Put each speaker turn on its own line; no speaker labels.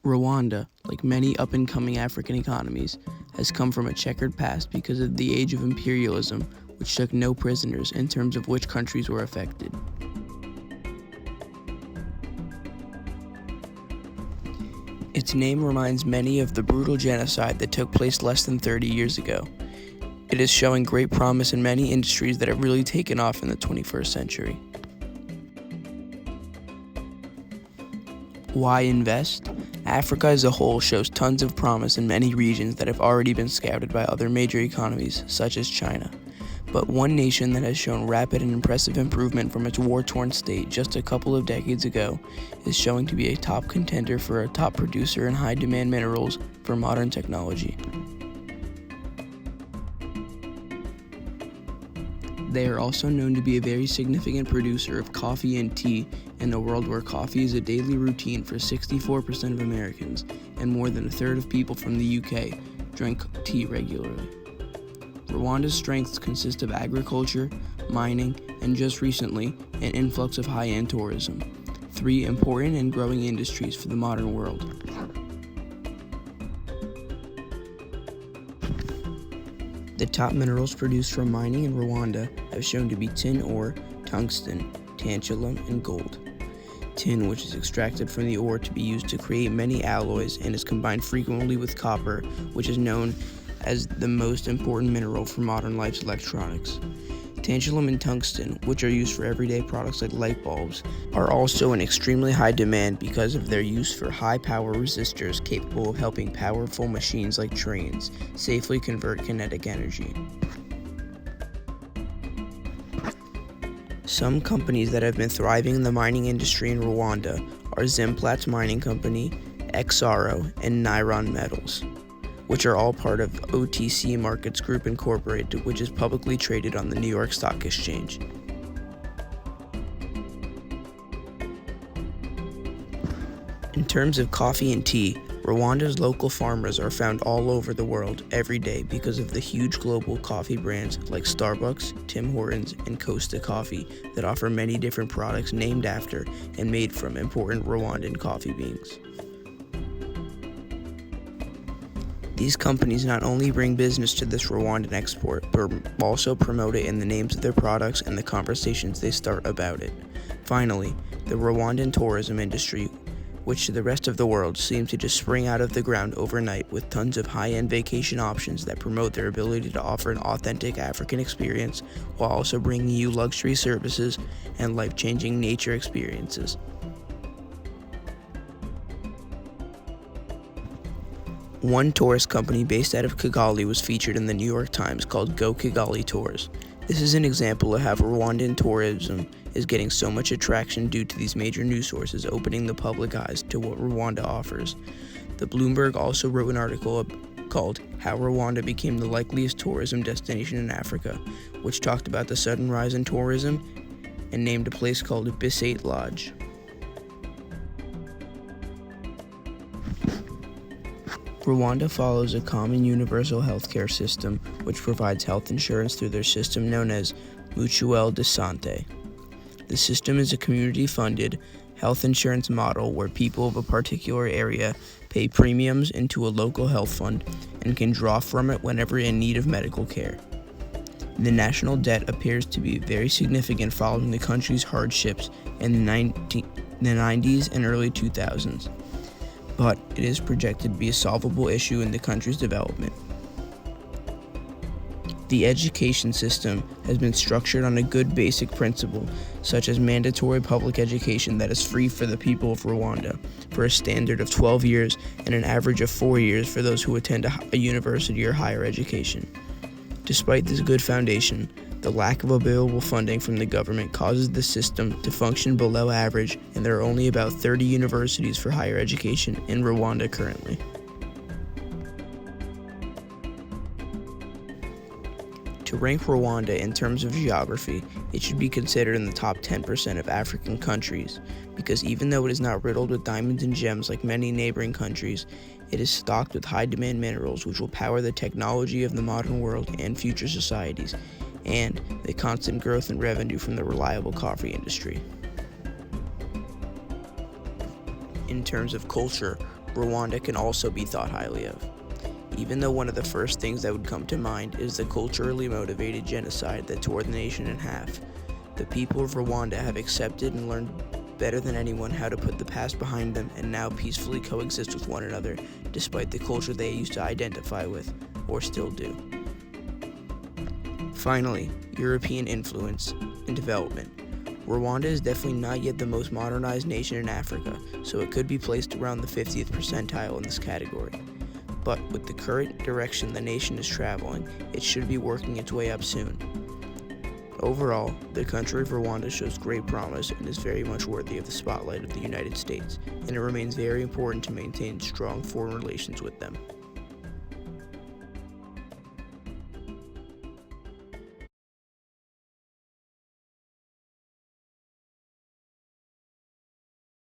Rwanda, like many up-and-coming African economies, has come from a checkered past because of the age of imperialism, which took no prisoners in terms of which countries were affected. Its name reminds many of the brutal genocide that took place less than 30 years ago. It is showing great promise in many industries that have really taken off in the 21st century. Why invest? Africa as a whole shows tons of promise in many regions that have already been scouted by other major economies, such as China. But one nation that has shown rapid and impressive improvement from its war-torn state just a couple of decades ago is showing to be a top contender for a top producer in high-demand minerals for modern technology. They are also known to be a very significant producer of coffee and tea in a world where coffee is a daily routine for 64% of Americans, and more than a third of people from the UK drink tea regularly. Rwanda's strengths consist of agriculture, mining, and just recently, an influx of high-end tourism, three important and growing industries for the modern world. The top minerals produced from mining in Rwanda have shown to be tin ore, tungsten, tantalum, and gold. Tin, which is extracted from the ore to be used to create many alloys and is combined frequently with copper, which is known as the most important mineral for modern life's electronics. Tantalum and tungsten, which are used for everyday products like light bulbs, are also in extremely high demand because of their use for high-power resistors capable of helping powerful machines like trains safely convert kinetic energy. Some companies that have been thriving in the mining industry in Rwanda are Zimplat's Mining Company, Exaro, and Niron Metals, which are all part of OTC Markets Group Incorporated, which is publicly traded on the New York Stock Exchange. In terms of coffee and tea, Rwanda's local farmers are found all over the world every day because of the huge global coffee brands like Starbucks, Tim Hortons, and Costa Coffee that offer many different products named after and made from important Rwandan coffee beans. These companies not only bring business to this Rwandan export, but also promote it in the names of their products and the conversations they start about it. Finally, the Rwandan tourism industry, which to the rest of the world seems to just spring out of the ground overnight with tons of high-end vacation options that promote their ability to offer an authentic African experience while also bringing you luxury services and life-changing nature experiences. One tourist company based out of Kigali was featured in the New York Times called Go Kigali Tours. This is an example of how Rwandan tourism is getting so much attraction due to these major news sources opening the public eyes to what Rwanda offers. The Bloomberg also wrote an article called How Rwanda Became the Likeliest Tourism Destination in Africa, which talked about the sudden rise in tourism and named a place called Bisate Lodge. Rwanda follows a common universal healthcare system which provides health insurance through their system known as Mutuelle de Santé. The system is a community-funded health insurance model where people of a particular area pay premiums into a local health fund and can draw from it whenever in need of medical care. The national debt appears to be very significant following the country's hardships in the 90s and early 2000s. But it is projected to be a solvable issue in the country's development. The education system has been structured on a good basic principle, such as mandatory public education that is free for the people of Rwanda, for a standard of 12 years and an average of 4 years for those who attend a university or higher education. Despite this good foundation, the lack of available funding from the government causes the system to function below average, and there are only about 30 universities for higher education in Rwanda currently. To rank Rwanda in terms of geography, it should be considered in the top 10% of African countries, because even though it is not riddled with diamonds and gems like many neighboring countries, it is stocked with high-demand minerals which will power the technology of the modern world and future societies, and the constant growth in revenue from the reliable coffee industry. In terms of culture, Rwanda can also be thought highly of, even though one of the first things that would come to mind is the culturally motivated genocide that tore the nation in half. The people of Rwanda have accepted and learned better than anyone how to put the past behind them and now peacefully coexist with one another, despite the culture they used to identify with, or still do. Finally, European influence and development. Rwanda is definitely not yet the most modernized nation in Africa, so it could be placed around the 50th percentile in this category. But with the current direction the nation is traveling, it should be working its way up soon. Overall, the country of Rwanda shows great promise and is very much worthy of the spotlight of the United States, and it remains very important to maintain strong foreign relations with them.